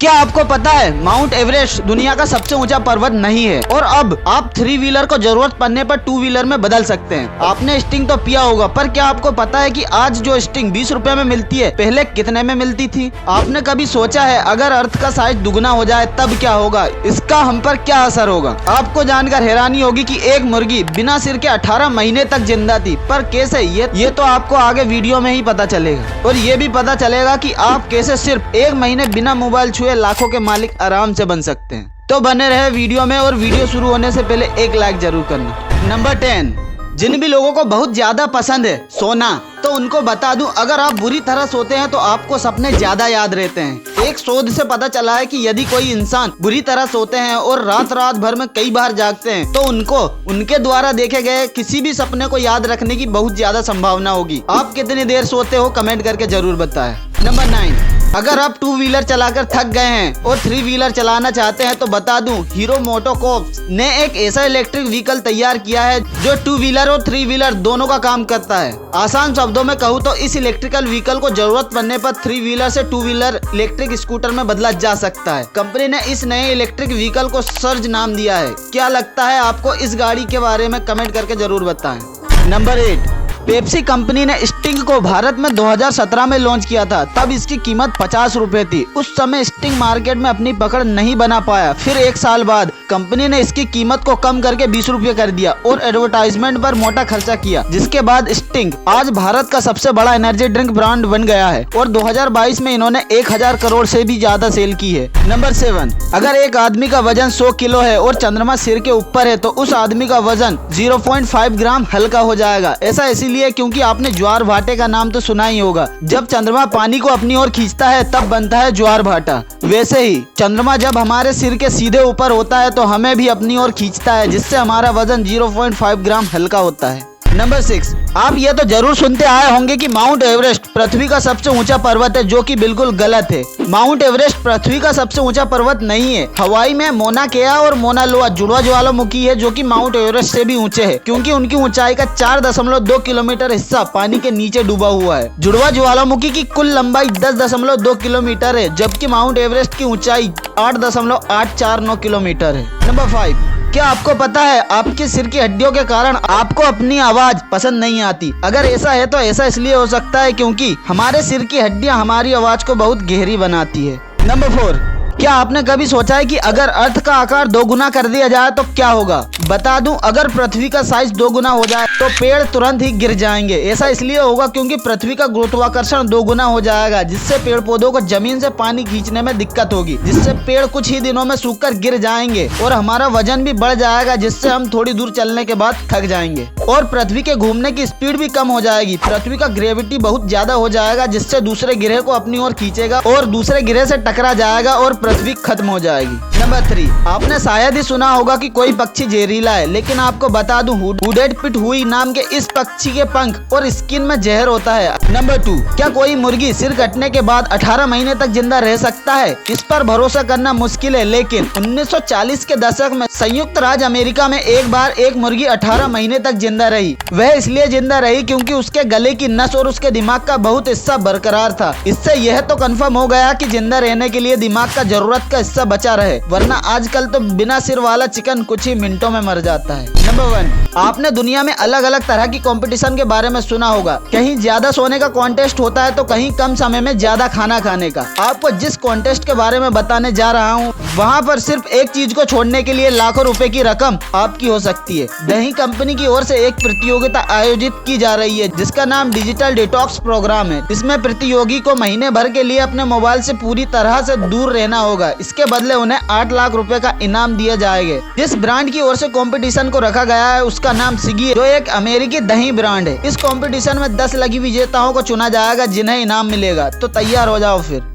क्या आपको पता है माउंट एवरेस्ट दुनिया का सबसे ऊंचा पर्वत नहीं है और अब आप 3 व्हीलर को जरूरत पड़ने पर 2 व्हीलर में बदल सकते हैं। आपने स्टिंग तो पिया होगा, पर क्या आपको पता है कि आज जो स्टिंग 20 रुपए में मिलती है पहले कितने में मिलती थी? आपने कभी सोचा है अगर अर्थ का साइज दुगना हो जाए तब क्या होगा? इसका हम पर क्या असर होगा? आपको जानकर हैरानी होगी कि एक मुर्गी बिना सिर के 18 महीने तक जिंदा थी। पर कैसे, ये तो आपको आगे वीडियो में ही पता चलेगा। और ये भी पता चलेगा कि आप कैसे सिर्फ 1 महीने बिना मोबाइल छुए लाखों के मालिक आराम से बन सकते हैं। तो बने रहे वीडियो में, और वीडियो शुरू होने से पहले एक लाइक जरूर करना। नंबर 10, जिन भी लोगों को बहुत ज्यादा पसंद है सोना, तो उनको बता दूं, अगर आप बुरी तरह सोते हैं तो आपको सपने ज्यादा याद रहते हैं। एक शोध से पता चला है कि यदि कोई इंसान बुरी तरह सोते हैं और रात भर में कई बार जागते हैं तो उनको उनके द्वारा देखे गए किसी भी सपने को याद रखने की बहुत ज्यादा संभावना होगी। आप कितनी देर सोते हो कमेंट करके जरूर बताएं। नंबर 9, अगर आप 2 व्हीलर चलाकर थक गए हैं और 3 व्हीलर चलाना चाहते हैं तो बता दूं, हीरो मोटोकॉर्प ने एक ऐसा इलेक्ट्रिक व्हीकल तैयार किया है जो 2 व्हीलर और 3 व्हीलर दोनों का काम करता है। आसान शब्दों में कहूँ तो इस इलेक्ट्रिकल व्हीकल को जरूरत पड़ने पर 3 व्हीलर से 2 व्हीलर इलेक्ट्रिक स्कूटर में बदला जा सकता है। कंपनी ने इस नए इलेक्ट्रिक व्हीकल को सर्ज नाम दिया है। क्या लगता है आपको इस गाड़ी के बारे में? कमेंट करके जरूर बताएं। नंबर 8, पेप्सी कंपनी ने स्टिंग को भारत में 2017 में लॉन्च किया था। तब इसकी कीमत 50 रुपए थी। उस समय स्टिंग मार्केट में अपनी पकड़ नहीं बना पाया। फिर 1 साल बाद कंपनी ने इसकी कीमत को कम करके 20 रुपए कर दिया और एडवर्टाइजमेंट पर मोटा खर्चा किया, जिसके बाद स्टिंग आज भारत का सबसे बड़ा एनर्जी ड्रिंक ब्रांड बन गया है और 2022 में इन्होंने 1000 करोड़ से भी ज्यादा सेल की है। नंबर 7, अगर एक आदमी का वजन 100 किलो है और चंद्रमा सिर के ऊपर है तो उस आदमी का वजन 0.5 ग्राम हल्का हो जाएगा। ऐसा इसीलिए क्योंकि आपने ज्वार भाटे का नाम तो सुना ही होगा। जब चंद्रमा पानी को अपनी ओर खींचता है तब बनता है ज्वार भाटा। वैसे ही चंद्रमा जब हमारे सिर के सीधे ऊपर होता है तो हमें भी अपनी ओर खींचता है, जिससे हमारा वजन 0.5 ग्राम हल्का होता है। नंबर 6, आप ये तो जरूर सुनते आए होंगे कि माउंट एवरेस्ट पृथ्वी का सबसे ऊंचा पर्वत है, जो कि बिल्कुल गलत है। माउंट एवरेस्ट पृथ्वी का सबसे ऊंचा पर्वत नहीं है। हवाई में मोना केआ और मोना लोआ जुड़वा ज्वालामुखी है, जो कि माउंट एवरेस्ट से भी ऊंचे है, क्योंकि उनकी ऊंचाई का 4.2 किलोमीटर हिस्सा पानी के नीचे डूबा हुआ है। जुड़वा ज्वालामुखी की कुल लंबाई 10.2 किलोमीटर है, जबकि माउंट एवरेस्ट की ऊंचाई 8.849 किलोमीटर है। नंबर 5, क्या आपको पता है आपके सिर की हड्डियों के कारण आपको अपनी आवाज पसंद नहीं आती? अगर ऐसा है तो ऐसा इसलिए हो सकता है क्योंकि हमारे सिर की हड्डियां हमारी आवाज को बहुत गहरी बनाती है। नंबर 4, क्या आपने कभी सोचा है कि अगर अर्थ का आकार 2 गुना कर दिया जाए तो क्या होगा? बता दूं, अगर पृथ्वी का साइज 2 गुना हो जाए तो पेड़ तुरंत ही गिर जाएंगे। ऐसा इसलिए होगा क्योंकि पृथ्वी का गुरुत्वाकर्षण 2 गुना हो जाएगा, जिससे पेड़ पौधों को जमीन से पानी खींचने में दिक्कत होगी, जिससे पेड़ कुछ ही दिनों में सूखकर गिर जाएंगे और हमारा वजन भी बढ़ जाएगा, जिससे हम थोड़ी दूर चलने के बाद थक जाएंगे और पृथ्वी के घूमने की स्पीड भी कम हो जाएगी। पृथ्वी का ग्रेविटी बहुत ज्यादा हो जाएगा, जिससे दूसरे ग्रह को अपनी ओर खींचेगा और दूसरे ग्रह से टकरा जाएगा और पृथ्वी खत्म हो जाएगी। नंबर 3, आपने शायद ही सुना होगा कि कोई पक्षी जहरीला है, लेकिन आपको बता दूं, हुडेड पिटहुई नाम के इस पक्षी के पंख और स्किन में जहर होता है। नंबर 2, क्या कोई मुर्गी सिर कटने के बाद 18 महीने तक जिंदा रह सकता है? इस पर भरोसा करना मुश्किल है, लेकिन 1940 के दशक में संयुक्त राज्य अमेरिका में एक बार एक मुर्गी 18 महीने तक जिंदा रही। वह इसलिए जिंदा रही क्योंकि उसके गले की नस और उसके दिमाग का बहुत हिस्सा बरकरार था। इससे यह तो कंफर्म हो गया कि जिंदा रहने के लिए दिमाग का जरूरत का हिस्सा बचा रहे, वरना आजकल तो बिना सिर वाला चिकन कुछ ही मिनटों में मर जाता है। नंबर 1, आपने दुनिया में अलग अलग तरह की कंपटीशन के बारे में सुना होगा। कहीं ज्यादा सोने का कॉन्टेस्ट होता है तो कहीं कम समय में ज्यादा खाना खाने का। आपको जिस कॉन्टेस्ट के बारे में बताने जा रहा हूँ वहाँ पर सिर्फ एक चीज को छोड़ने के लिए लाखों रुपए की रकम आपकी हो सकती है। दही कंपनी की ओर से एक प्रतियोगिता आयोजित की जा रही है, जिसका नाम डिजिटल डिटॉक्स प्रोग्राम है। इसमें प्रतियोगी को महीने भर के लिए अपने मोबाइल से पूरी तरह से दूर रहना होगा। इसके बदले उन्हें 8 लाख रुपए का इनाम दिया जाएगा। जिस ब्रांड की ओर से कंपटीशन को रखा गया है उसका नाम सिगी है, जो एक अमेरिकी दही ब्रांड है। इस कंपटीशन में 10 लकी विजेताओं को चुना जाएगा जिन्हें इनाम मिलेगा। तो तैयार हो जाओ फिर।